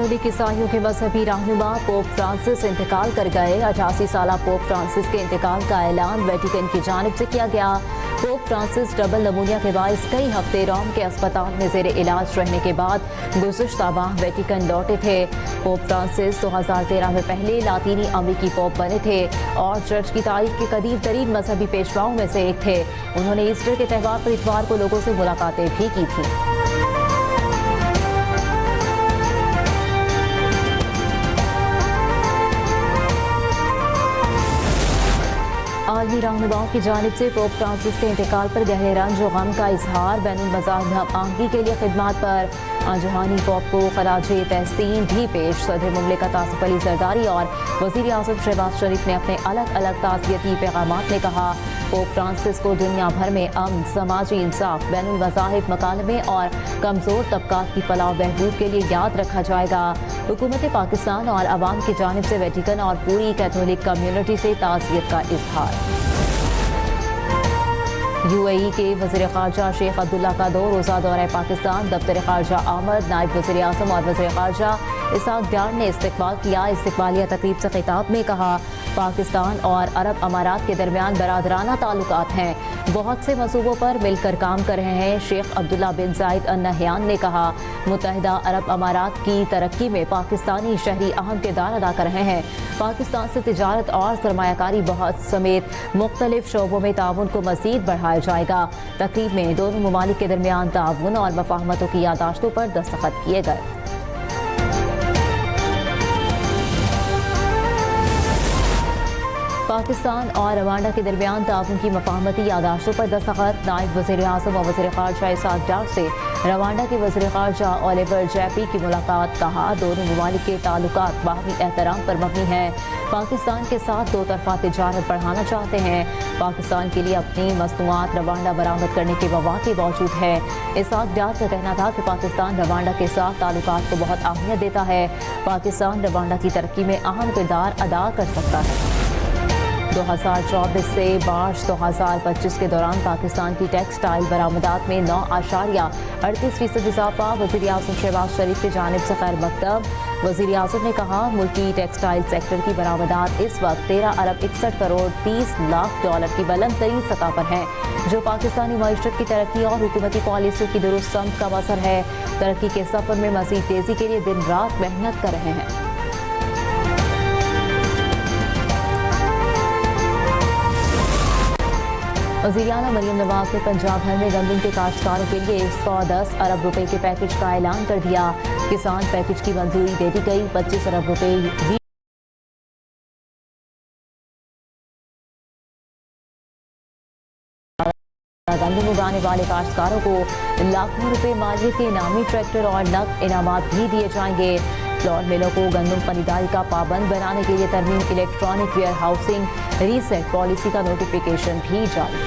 Catholic ईसाइयों के मजहबी रहनुमा पोप फ्रांसिस इंतकाल कर गए। 88 साला पोप फ्रांसिस के इंतकाल का ऐलान वेटिकन की जानिब से किया गया। पोप फ्रांसिस डबल नमूनिया के बायस कई हफ्ते रोम के अस्पताल में जेर इलाज रहने के बाद गुज़िश्ता माह वेटिकन लौटे थे। पोप फ्रांसिस 2013 में पहले लातीनी अमेरिकी पोप बने थे और चर्च की तारीख के कदीम तरीन मजहबी पेशवाओं में से एक थे। उन्होंने ईस्टर के त्यौहार पर इतवार को लोगों से मुलाकातें भी की थी। आलमी रहनुमाओं की जानिब से पोप फ्रांसिस के इंतकाल पर गहरे रंज और गम का इजहार। बैनुल मज़ाहिब हमआहंगी के लिए खिदमात पर जहानी पोप को खराजे तहसीन भी पेश। सदर मुमलिकत आसिफ अली जरदारी और वज़ीर आज़म शहबाज शरीफ ने अपने अलग अलग ताज़ियती पैगामात में कहा, पोप फ्रांसिस को दुनिया भर में अमन, समाजी इंसाफ, बैनुल मज़ाहिब मकालमे और कमज़ोर तबकात की फलाह बहबूद के लिए याद रखा जाएगा। हुकूमत पाकिस्तान और अवाम की जानिब से वेटिकन और पूरी कैथोलिक कम्यूनिटी से ताज़ियत का इजहार। UAE के वज़ीर ख़ारजा शेख अब्दुल्ला का 2 रोज़ा दौरा पाकिस्तान। दफ्तर ख़ारजा आमद, नायब वज़ीर आज़म और वज़ीर ख़ारजा इसहाक़ डार ने इस्तकबाल किया। इस्तकबालिया तक़रीब से खिताब में कहा, पाकिस्तान और अरब अमारात के दरमियान बरादराना ताल्लुकात हैं, बहुत से मंसूबों पर मिलकर काम कर रहे हैं। शेख अब्दुल्ला बिन जायद अल नहयान ने कहा, मुत्तहिदा अरब अमारात की तरक्की में पाकिस्तानी शहरी अहम किरदार अदा कर रहे हैं। पाकिस्तान से तिजारत और सरमायाकारी बहुत समेत मुख्तलिफ शोबों में ताउन को मज़ीद बढ़ाया जाएगा। तक़रीब में दोनों ममालिक के दरमियान ताउन और मफाहमतों की यादाश्तों पर दस्तखत किए गए। पाकिस्तान और रवांडा के दरमियान ताउन की मफाहमती यादाश्तों पर दस्तखत। नायब वज़ीर आज़म और वज़ीर ख़ारजा इसहाक़ डार से रवांडा के वज़ीर ख़ारजा ओलिवर जैपी की मुलाकात। कहा, दोनों ममालिक के ताल्लुकात बाहमी एहतराम पर मबनी हैं। पाकिस्तान के साथ 2 तरफ़ा तिजारत बढ़ाना चाहते हैं। पाकिस्तान के लिए अपनी मसनूआत रवांडा बरामद करने के मौक़े मौजूद है। इसहाक़ डार का कहना था कि पाकिस्तान रवांडा के साथ ताल्लुकात को बहुत अहमियत देता है। पाकिस्तान रवांडा की तरक्की में अहम किरदार अदा कर सकता है। 2024 से मार्च 2025 के दौरान पाकिस्तान की टेक्सटाइल बरामदात में 9.38% इजाफा। वज़ीर आज़म शहबाज शरीफ की जानिब से खैर मकतब। वज़ीर आज़म ने कहा, मुल्की टेक्सटाइल सेक्टर की बरामदात इस वक्त 13 अरब 61 करोड़ 30 लाख डॉलर की बुलंद तरीन सतह पर हैं, जो पाकिस्तानी मईशत की तरक्की और हुकूमती पॉलिसियों की दुरुस्त समत का असर है। तरक्की के सफ़र में मज़ीद तेज़ी के लिए दिन रात मेहनत कर रहे हैं। वज़ीर-ए-आला मरियम नवाज ने पंजाब भर में गंदम के काश्तकारों के लिए 110 अरब रुपए के पैकेज का ऐलान कर दिया। किसान पैकेज की मंजूरी दे दी गई। 25 अरब रुपए गंदम उगाने वाले काश्तकारों को लाखों रुपए मालियत के इनामी ट्रैक्टर और नकद इनामात भी दिए जाएंगे। फ्लोर मिलों को गंदम खरीदारी का पाबंद बनाने के लिए तरमीम electronic warehousing receipt policy का नोटिफिकेशन भी जारी।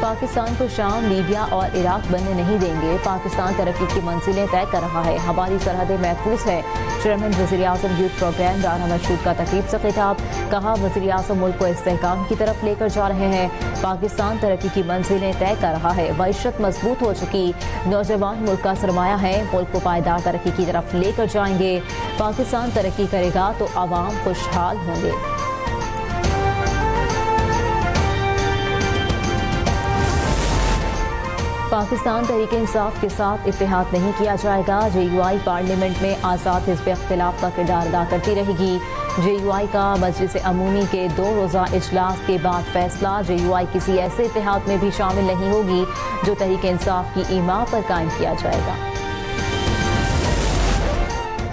पाकिस्तान को शाम, लीबिया और इराक बनने नहीं देंगे। पाकिस्तान तरक्की की मंजिलें तय कर रहा है, हमारी सरहदें महफूज है। चेयरमैन वज़ीर आज़म यूथ प्रोग्राम राना मशहूद का तक़रीब से खिताब। कहा, वज़ीर आज़म मुल्क को इस्तेहकाम की तरफ लेकर जा रहे हैं। पाकिस्तान तरक्की की मंजिलें तय कर रहा है, मईशत मजबूत हो चुकी, नौजवान मुल्क का सरमाया है, मुल्क को पायदार तरक्की की तरफ लेकर जाएंगे। पाकिस्तान तरक्की करेगा तो आवाम खुशहाल होंगे। पाकिस्तान तहरीक इंसाफ के साथ इत्तेहाद नहीं किया जाएगा। JUI पार्लियामेंट में आज़ाद हिज़्ब इख्तिलाफ का किरदार अदा करती रहेगी। JUI का मजलिस अमूमी के 2 रोज़ा इजलास के बाद फैसला, JUI किसी ऐसे इत्तेहाद में भी शामिल नहीं होगी जो तहरीक इंसाफ की ईमा पर कायम किया जाएगा।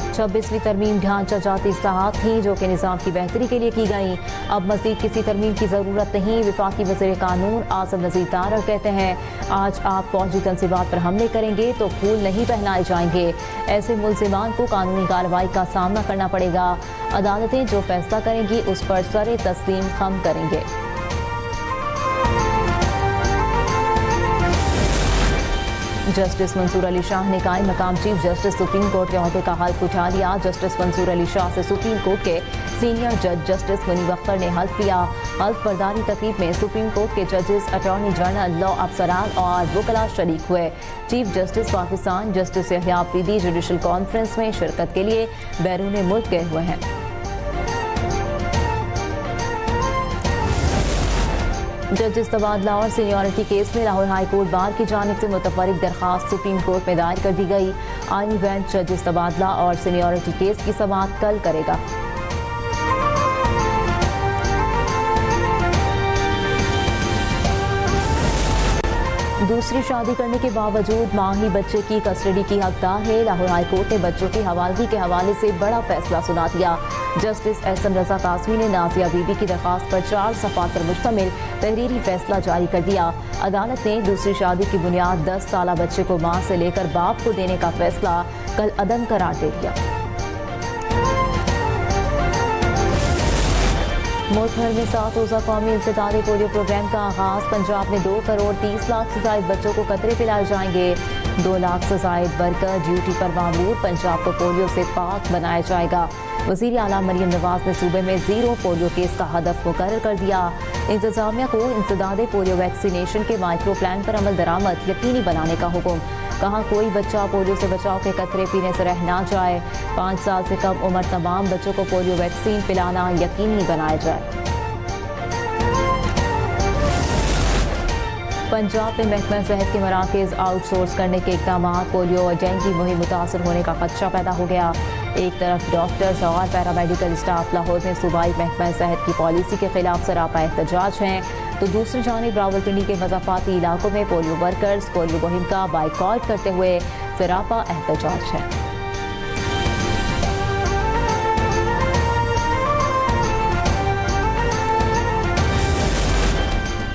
26वीं तरमीम ढांचा जाती इस्लाहात थी जो कि निज़ाम की बेहतरी के लिए की गई। अब मज़ीद किसी तरमीम की ज़रूरत नहीं। वफाकी वज़ीर कानून आसिम नज़ीर तारड़ कहते हैं, आज आप फौजी तंसीबात पर हमले करेंगे तो फूल नहीं पहनाए जाएंगे। ऐसे मुल्ज़िमान को कानूनी कार्रवाई का सामना करना पड़ेगा। अदालतें जो फैसला करेंगी उस पर सरे तस्लीम खम करेंगे। जस्टिस मंसूर अली शाह ने कायम मकाम चीफ जस्टिस सुप्रीम कोर्ट के ओहदे का हल्फ उठा लिया। जस्टिस मंसूर अली शाह से सुप्रीम कोर्ट के सीनियर जज जस्टिस मुनीब अख्तर ने हल्फ लिया। हल्फ बर्दारी तकरीब में सुप्रीम कोर्ट के जजेस, अटॉर्नी जनरल, लॉ अफसरान और वकला शरीक हुए। Chief justice Pakistan justice यहया Afridi judicial conference में शिरकत के लिए बैरून मुल्क गए हुए हैं। जजेस तबादला और सीनियरिटी केस में लाहौर हाई कोर्ट बार की जानिब से मुतफर्रिक दरख्वास्त सुप्रीम कोर्ट में दायर कर दी गई। आईनी बेंच जजेस तबादला और सीनियरिटी केस की समाअत कल करेगा। दूसरी शादी करने के बावजूद मां ही बच्चे की कस्टडी की हकदार है। लाहौर हाई कोर्ट ने बच्चों की हवालगी के हवाले से बड़ा फैसला सुना दिया। जस्टिस एहसन रजा कासमी ने नाजिया बीबी की दरख्वास्त पर 4 सफ़ात पर मुश्तमिल तहरीरी फैसला जारी कर दिया। अदालत ने दूसरी शादी की बुनियाद 10 साला बच्चे को मां से लेकर बाप को देने का फैसला कल अदम करार दे दिया। मुल्क भर में 7 रोज़ा कौमी इंसदादी पोलियो प्रोग्राम का आगाज। पंजाब में 2 करोड़ 30 लाख से ज़ायद बच्चों को कतरे पिलाए जाएंगे। 2 लाख से ज़ायद वर्कर ड्यूटी पर मामूर। पंजाब को पोलियो से पाक बनाया जाएगा। वज़ीर आला मरियम नवाज ने सूबे में 0 पोलियो केस का हदफ मुकर्रर कर दिया। इंतजामिया को इंसदादी पोलियो वैक्सीनेशन के माइक्रो प्लान पर अमल दरामद यकीनी बनाने का हुक्म। कहा कोई बच्चा पोलियो से बचाव के कतरे पीने से रह ना जाए। 5 साल से कम उम्र तमाम बच्चों को पोलियो वैक्सीन पिलाना यकीनी बनाया जाए। पंजाब में महकमा सेहत के मराकज़ आउटसोर्स करने के इक़दाम। पोलियो और डेंगू मुहिम मुतासर होने का खदशा पैदा हो गया। एक तरफ डॉक्टर्स और पैरामेडिकल स्टाफ लाहौर में सूबाई महकमा सेहत की पॉलिसी के खिलाफ सरापा एहतजाज हैं, तो दूसरी जानिब रावलपिंडी के मज़ाफ़ाती इलाकों में पोलियो वर्कर्स पोलियो मुहिम का बाइकॉट करते हुए सरापा एहतजाज है।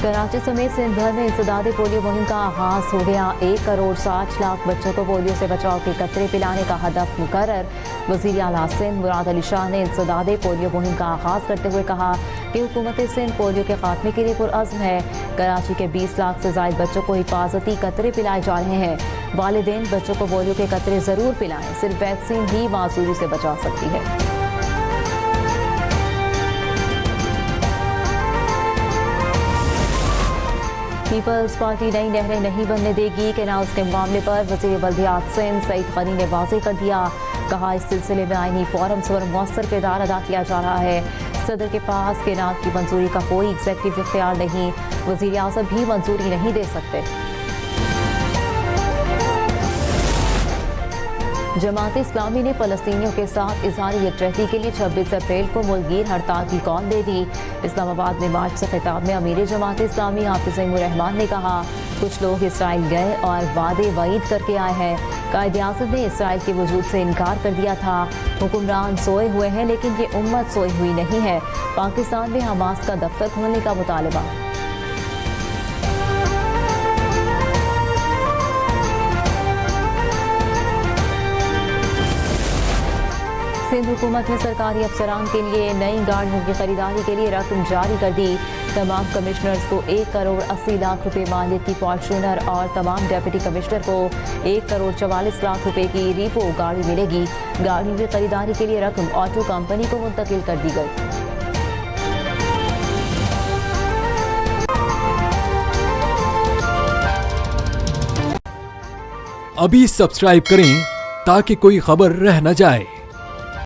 कराची समेत सिंध भर में इंसदादी पोलियो मुहिम का आगाज हो गया। 1 करोड़ 60 लाख बच्चों को पोलियो से बचाव के कतरे पिलाने का हदफ मुकर्रर। वज़ीर आला सिंध मुराद अली शाह ने इंसदादी पोलियो मुहिम का आगाज करते हुए कहा कि हुकूमत सिंध पोलियो के खात्मे के लिए पुरअज़्म है। कराची के 20 लाख से ज़ायद बच्चों को हिफाजती कतरे पिलाए जा रहे हैं। वालिदैन बच्चों को पोलियो के कतरे ज़रूर पिलाएं, सिर्फ वैक्सीन ही मासूरी से बचा सकती है। पीपल्स पार्टी नई नहरें नहीं बनने देगी। कैनाल्स के मामले पर वज़ीर बल्दियात सिंध सईद गनी ने वाज़ेह कर दिया। कहा इस सिलसिले में आईनी फोरम्स पर मौसर किरदार अदा किया जा रहा है। सदर के पास कैनाल की मंजूरी का कोई एग्जेक्टिव इख्तियार नहीं। वज़ीर आज़म भी मंजूरी नहीं दे सकते। जमात इस्लामी ने फ़लस्तीनियों के साथ इज़हार यकजहती के लिए 26 अप्रैल को मुल्कगीर हड़ताल की कॉल दे दी। इस्लामाबाद में मार्च से खिताब में अमीर जमात इस्लामी हाफिज़ रहमान ने कहा कुछ लोग इसराइल गए और वादे वईद करके आए हैं। कायद-ए-आज़म ने इसराइल के वजूद से इनकार कर दिया था। हुक्मरान सोए हुए हैं लेकिन ये उम्मत सोई हुई नहीं है। पाकिस्तान में हमास का दफ्तर खोलने का मुतालबा। सिंध हुकूमत ने सरकारी अफसरान के लिए नई गाड़ियों की खरीदारी के लिए रकम जारी कर दी। तमाम कमिश्नर्स को 1 करोड़ 80 लाख रुपए मालियत की फॉर्चूनर और तमाम डेप्यूटी कमिश्नर को 1 करोड़ 44 लाख रुपए की रीफो गाड़ी मिलेगी। गाड़ियों की खरीदारी के लिए रकम ऑटो कंपनी को मुंतकिल कर दी गई। अभी सब्सक्राइब करें ताकि कोई खबर रह न जाए।